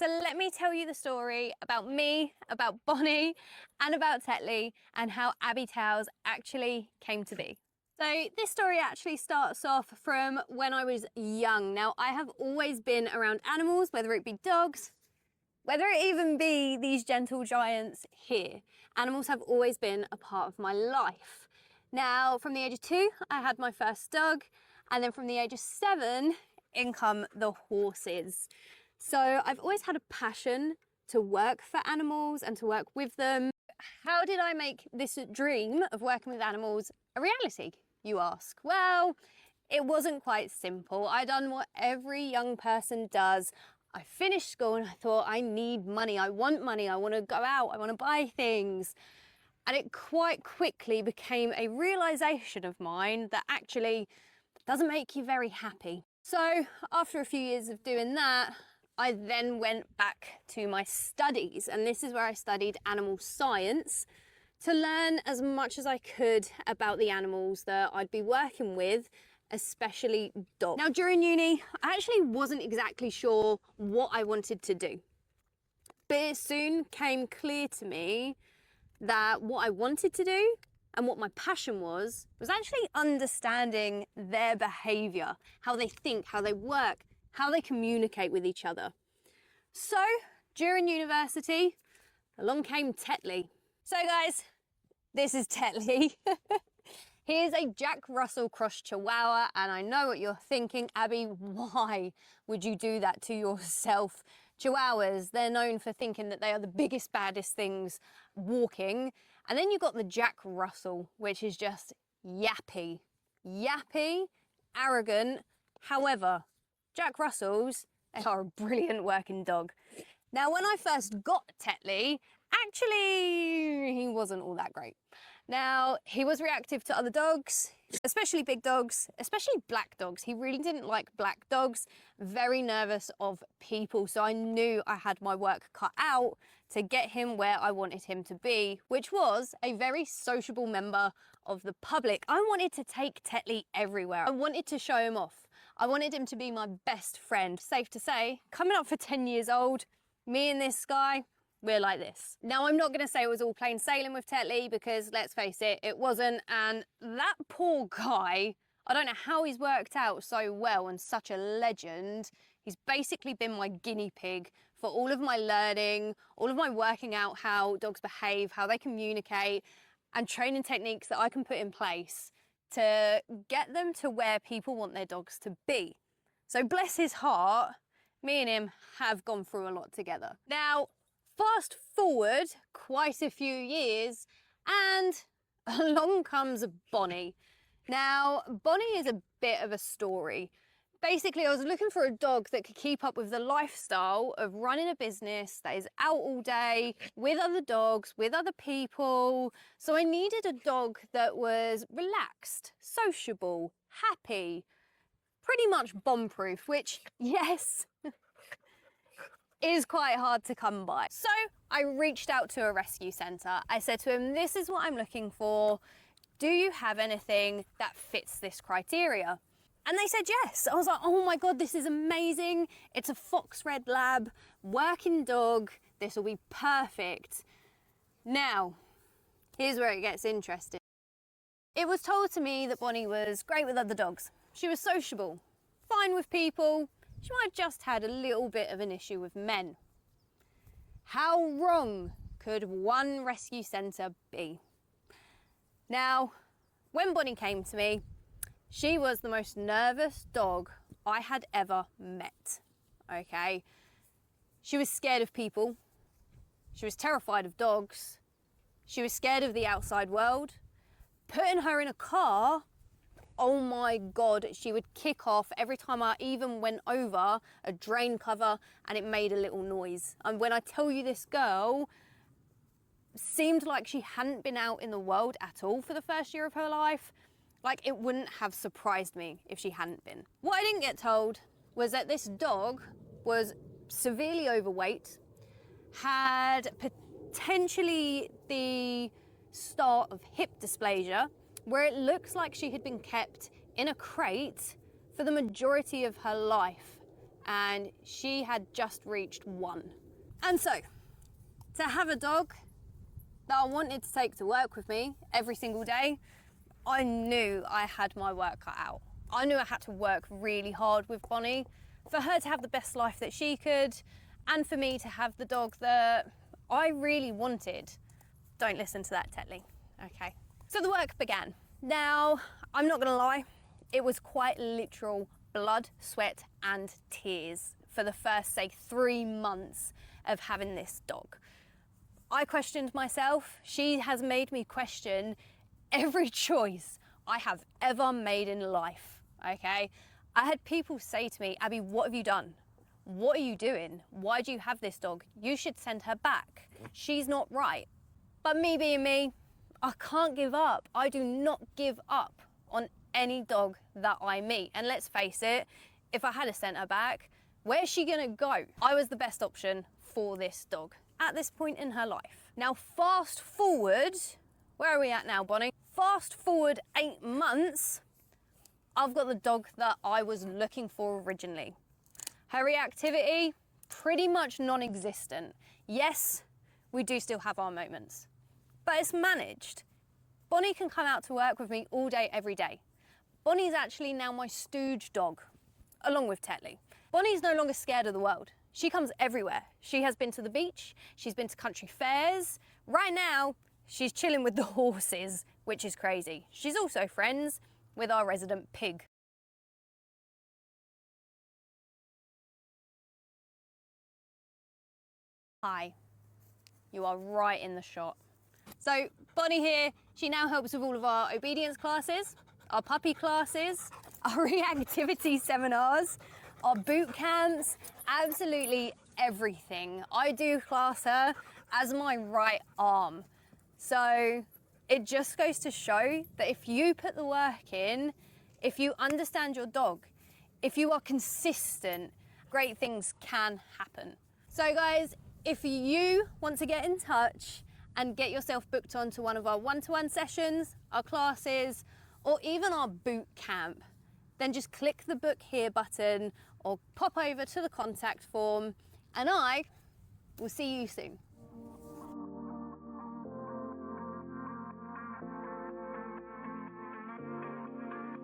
So let me tell you the story about me, about Bonnie, and about Tetley, and how abbietails actually came to be. So this story actually starts off from when I was young. Now, I have always been around animals, whether it be dogs, whether it even be these gentle giants here. Animals have always been a part of my life. Now, from the age of 2, I had my first dog, and then from the age of 7, in come the horses. So I've always had a passion to work for animals and to work with them. How did I make this dream of working with animals a reality, you ask? Well, it wasn't quite simple. I done what every young person does. I finished school and I thought, I need money, I want to go out, I want to buy things. And it quite quickly became a realization of mine that actually doesn't make you very happy. So after a few years of doing that, I then went back to my studies, and this is where I studied animal science to learn as much as I could about the animals that I'd be working with, especially dogs. Now, during uni, I actually wasn't exactly sure what I wanted to do, but it soon came clear to me that what I wanted to do and what my passion was actually understanding their behaviour, how they think, how they work, how they communicate with each other. So during university, along came Tetley. So guys, this is Tetley. He is a Jack Russell Cross Chihuahua, and I know what you're thinking, Abbie, why would you do that to yourself? Chihuahuas, they're known for thinking that they are the biggest, baddest things walking. And then you've got the Jack Russell, which is just yappy, arrogant. However, Jack Russells, they are a brilliant working dog. Now, when I first got Tetley, actually, he wasn't all that great. Now, he was reactive to other dogs, especially big dogs, especially black dogs. He really didn't like black dogs, very nervous of people. So I knew I had my work cut out to get him where I wanted him to be, which was a very sociable member of the public. I wanted to take Tetley everywhere. I wanted to show him off. I wanted him to be my best friend. Safe to say, coming up for 10 years old, me and this guy, we're like this. Now, I'm not going to say it was all plain sailing with Tetley, because let's face it, it wasn't. And that poor guy, I don't know how he's worked out so well and such a legend. He's basically been my guinea pig for all of my learning, all of my working out how dogs behave, how they communicate, and training techniques that I can put in place to get them to where people want their dogs to be. So bless his heart, me and him have gone through a lot together. Now, fast forward quite a few years and along comes Bonnie. Now, Bonnie is a bit of a story. Basically, I was looking for a dog that could keep up with the lifestyle of running a business that is out all day with other dogs, with other people. So I needed a dog that was relaxed, sociable, happy, pretty much bomb-proof, which, yes, is quite hard to come by. So I reached out to a rescue centre. I said to him, this is what I'm looking for. Do you have anything that fits this criteria? And they said yes. I was like, oh my God, this is amazing. It's a fox red lab, working dog. This will be perfect. Now, here's where it gets interesting. It was told to me that Bonnie was great with other dogs. She was sociable, fine with people. She might have just had a little bit of an issue with men. How wrong could one rescue centre be? Now, when Bonnie came to me, she was the most nervous dog I had ever met, okay? She was scared of people. She was terrified of dogs. She was scared of the outside world. Putting her in a car, oh my God, she would kick off every time I even went over a drain cover and it made a little noise. And when I tell you, this girl seemed like she hadn't been out in the world at all for the first year of her life. Like, it wouldn't have surprised me if she hadn't been. What I didn't get told was that this dog was severely overweight, had potentially the start of hip dysplasia, where it looks like she had been kept in a crate for the majority of her life. and she had just reached 1. And so, to have a dog that I wanted to take to work with me every single day, I knew I had my work cut out. I knew I had to work really hard with Bonnie for her to have the best life that she could, and for me to have the dog that I really wanted. Don't listen to that, Tetley. Okay. So the work began. Now, I'm not gonna lie, it was quite literal blood, sweat, and tears for the first, say, 3 months of having this dog. I questioned myself. She has made me question every choice I have ever made in life, okay? I had people say to me, Abbie, what have you done? What are you doing? Why do you have this dog? You should send her back. She's not right. But me being me, I can't give up. I do not give up on any dog that I meet. And let's face it, if I had sent her back, where's she gonna go? I was the best option for this dog at this point in her life. Now, fast forward, where are we at now, Bonnie? Fast forward 8 months, I've got the dog that I was looking for originally. Her reactivity, pretty much non-existent. Yes, we do still have our moments, but it's managed. Bonnie can come out to work with me all day, every day. Bonnie's actually now my stooge dog, along with Tetley. Bonnie's no longer scared of the world. She comes everywhere. She has been to the beach, she's been to country fairs. Right now, she's chilling with the horses, which is crazy. She's also friends with our resident pig. Hi, you are right in the shot. So Bonnie here, she now helps with all of our obedience classes, our puppy classes, our reactivity seminars, our boot camps, absolutely everything. I do class her as my right arm. So it just goes to show that if you put the work in, if you understand your dog, if you are consistent, great things can happen. So guys, if you want to get in touch and get yourself booked onto one of our one-to-one sessions, our classes, or even our boot camp, then just click the book here button or pop over to the contact form, and I will see you soon.